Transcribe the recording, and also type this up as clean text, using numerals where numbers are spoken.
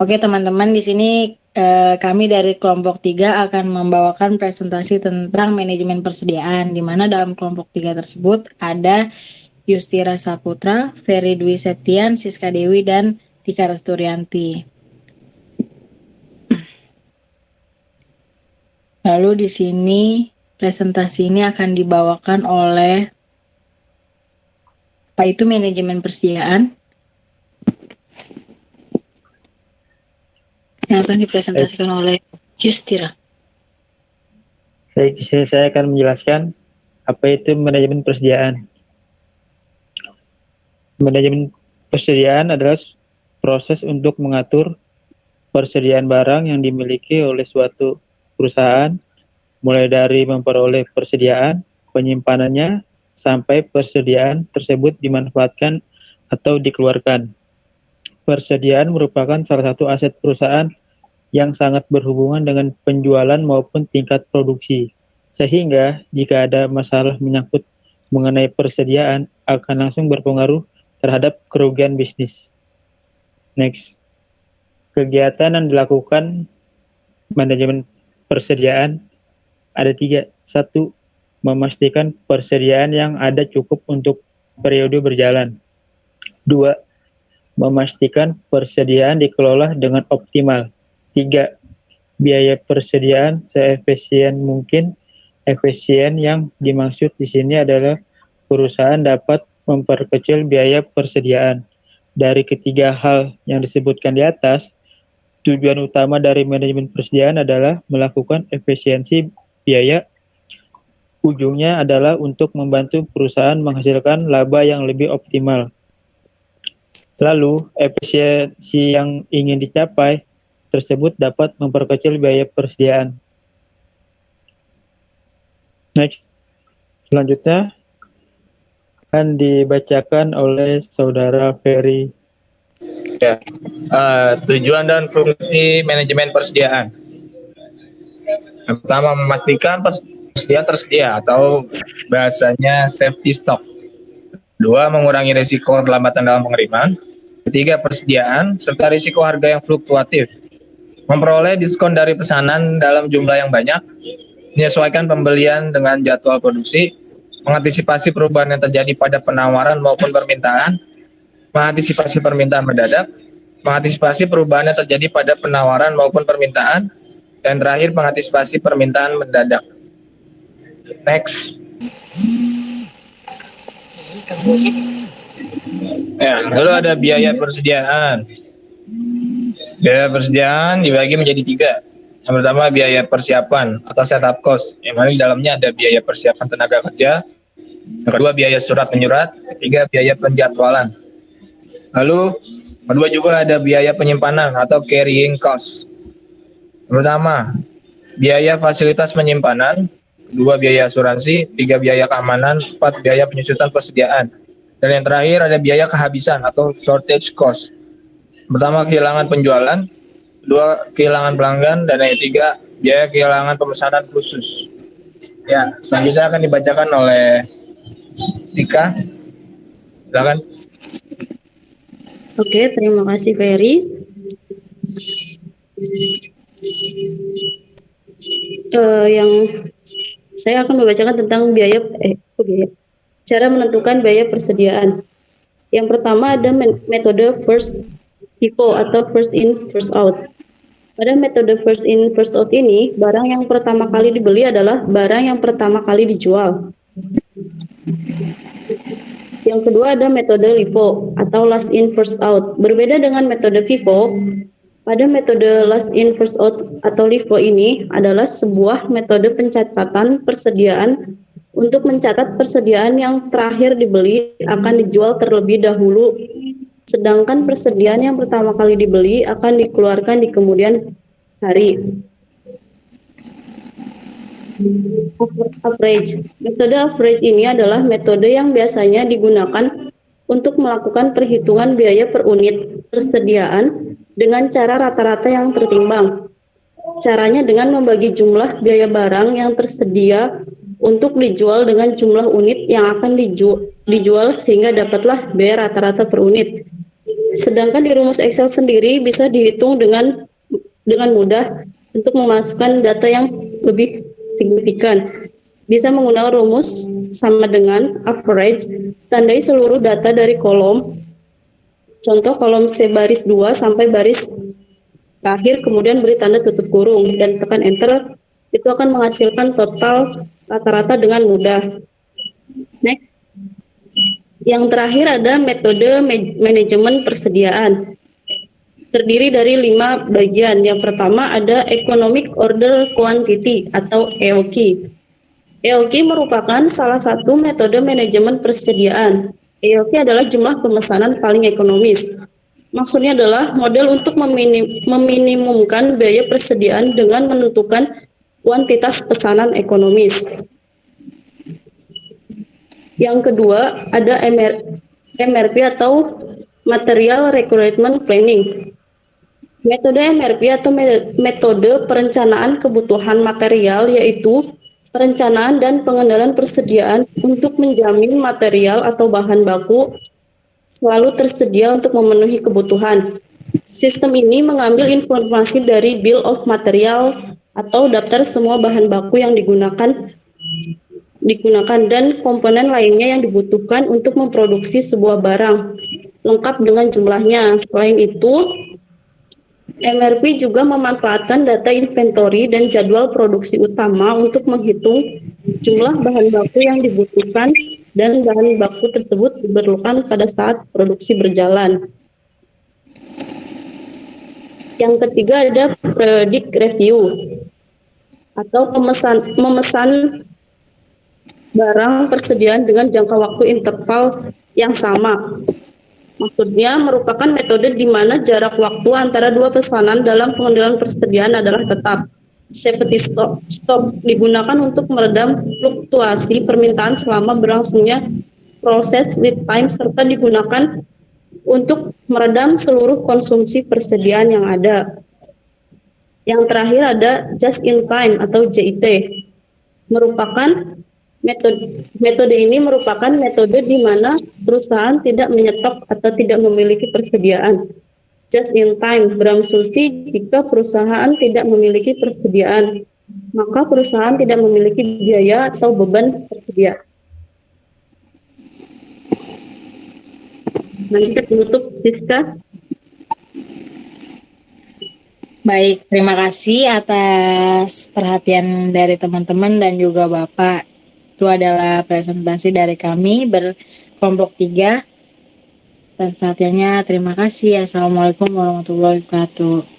Oke teman-teman, di sini kami dari kelompok 3 akan membawakan presentasi tentang manajemen persediaan, di mana dalam kelompok 3 tersebut ada Yustira Saputra, Ferry Dwi Septian, Siska Dewi, dan Tika Resturianti. Lalu di sini presentasi ini akan dibawakan oleh apa itu manajemen persediaan yang akan dipresentasikan oleh Yustira. Baik, di sini saya akan menjelaskan apa itu manajemen persediaan. Manajemen persediaan adalah proses untuk mengatur persediaan barang yang dimiliki oleh suatu perusahaan, mulai dari memperoleh persediaan, penyimpanannya, sampai persediaan tersebut dimanfaatkan atau dikeluarkan. Persediaan merupakan salah satu aset perusahaan yang sangat berhubungan dengan penjualan maupun tingkat produksi. Sehingga jika ada masalah menyangkut mengenai persediaan akan langsung berpengaruh terhadap kerugian bisnis. Next. Kegiatan yang dilakukan manajemen persediaan ada 3. 1. Memastikan persediaan yang ada cukup untuk periode berjalan. 2. Memastikan persediaan dikelola dengan optimal. 3. Biaya persediaan seefisien mungkin. Efisien yang dimaksud di sini adalah perusahaan dapat memperkecil biaya persediaan. Dari ketiga hal yang disebutkan di atas, tujuan utama dari manajemen persediaan adalah melakukan efisiensi biaya. Ujungnya adalah untuk membantu perusahaan menghasilkan laba yang lebih optimal. Lalu, efisiensi yang ingin dicapai tersebut dapat memperkecil biaya persediaan. Next. Selanjutnya akan dibacakan oleh Saudara Ferry. Ya, tujuan dan fungsi manajemen persediaan. Yang pertama, memastikan persediaan tersedia atau bahasanya safety stock. 2. Mengurangi risiko keterlambatan dalam pengiriman. 3. Persediaan serta risiko harga yang fluktuatif. Memperoleh diskon dari pesanan dalam jumlah yang banyak. Menyesuaikan pembelian dengan jadwal produksi. Mengantisipasi perubahan yang terjadi pada penawaran maupun permintaan. Mengantisipasi permintaan mendadak. Mengantisipasi perubahan yang terjadi pada penawaran maupun permintaan. Dan terakhir, mengantisipasi permintaan mendadak. Next. Ya, lalu ada biaya persediaan. Biaya persediaan dibagi menjadi 3. Yang pertama, biaya persiapan atau setup cost, yang mana di dalamnya ada biaya persiapan tenaga kerja. Yang kedua, biaya surat menyurat. Ketiga, biaya penjadwalan. Lalu, kedua juga ada biaya penyimpanan atau carrying cost. Yang pertama, biaya fasilitas penyimpanan. 2. Biaya asuransi. 3. Biaya keamanan. 4. Biaya penyusutan persediaan. Dan yang terakhir ada biaya kehabisan atau shortage cost. Pertama, kehilangan penjualan. 2. Kehilangan pelanggan. Dan yang ketiga, biaya kehilangan pemesanan khusus. Ya, selanjutnya akan dibacakan oleh Tika. Silakan. Oke, terima kasih Ferry. Yang saya akan membacakan tentang cara menentukan biaya persediaan. Yang pertama ada metode first FIFO atau first in first out. Pada metode first in first out ini, barang yang pertama kali dibeli adalah barang yang pertama kali dijual. Yang kedua ada metode LIFO atau last in first out. Berbeda dengan metode FIFO, pada metode last in first out atau LIFO ini adalah sebuah metode pencatatan persediaan untuk mencatat persediaan yang terakhir dibeli akan dijual terlebih dahulu, sedangkan persediaan yang pertama kali dibeli akan dikeluarkan di kemudian hari. Average. Metode average ini adalah metode yang biasanya digunakan untuk melakukan perhitungan biaya per unit persediaan dengan cara rata-rata yang tertimbang. Caranya dengan membagi jumlah biaya barang yang tersedia untuk dijual dengan jumlah unit yang akan dijual sehingga dapatlah biaya rata-rata per unit. Sedangkan di rumus Excel sendiri bisa dihitung dengan mudah untuk memasukkan data yang lebih signifikan. Bisa menggunakan rumus sama dengan average, tandai seluruh data dari kolom. Contoh kolom C baris 2 sampai baris terakhir, kemudian beri tanda tutup kurung dan tekan enter, itu akan menghasilkan total rata-rata dengan mudah. Next. Yang terakhir ada metode manajemen persediaan. Terdiri dari 5 bagian. Yang pertama ada Economic Order Quantity atau EOQ. EOQ merupakan salah satu metode manajemen persediaan. EOQ adalah jumlah pemesanan paling ekonomis. Maksudnya adalah model untuk meminimumkan biaya persediaan dengan menentukan kuantitas pesanan ekonomis. Yang kedua ada MRP atau Material Requirement Planning. Metode MRP atau metode perencanaan kebutuhan material yaitu perencanaan dan pengendalian persediaan untuk menjamin material atau bahan baku selalu tersedia untuk memenuhi kebutuhan. Sistem ini mengambil informasi dari Bill of Material atau daftar semua bahan baku yang digunakan dan komponen lainnya yang dibutuhkan untuk memproduksi sebuah barang lengkap dengan jumlahnya. Selain itu, MRP juga memanfaatkan data inventory dan jadwal produksi utama untuk menghitung jumlah bahan baku yang dibutuhkan dan bahan baku tersebut diperlukan pada saat produksi berjalan. Yang ketiga ada Periodic Review atau memesan barang persediaan dengan jangka waktu interval yang sama. Maksudnya merupakan metode di mana jarak waktu antara dua pesanan dalam pengendalian persediaan adalah tetap. Safety stock digunakan untuk meredam fluktuasi permintaan selama berlangsungnya proses lead time serta digunakan untuk meredam seluruh konsumsi persediaan yang ada. Yang terakhir ada just in time atau JIT. Metode ini merupakan metode di mana perusahaan tidak menyetok atau tidak memiliki persediaan. Just in time berasumsi jika perusahaan tidak memiliki persediaan, maka perusahaan tidak memiliki biaya atau beban persediaan. Nanti kita tutup, Siska. Baik, terima kasih atas perhatian dari teman-teman dan juga Bapak. Itu adalah presentasi dari kami berkelompok 3. Atas perhatiannya, terima kasih. Assalamualaikum warahmatullahi wabarakatuh.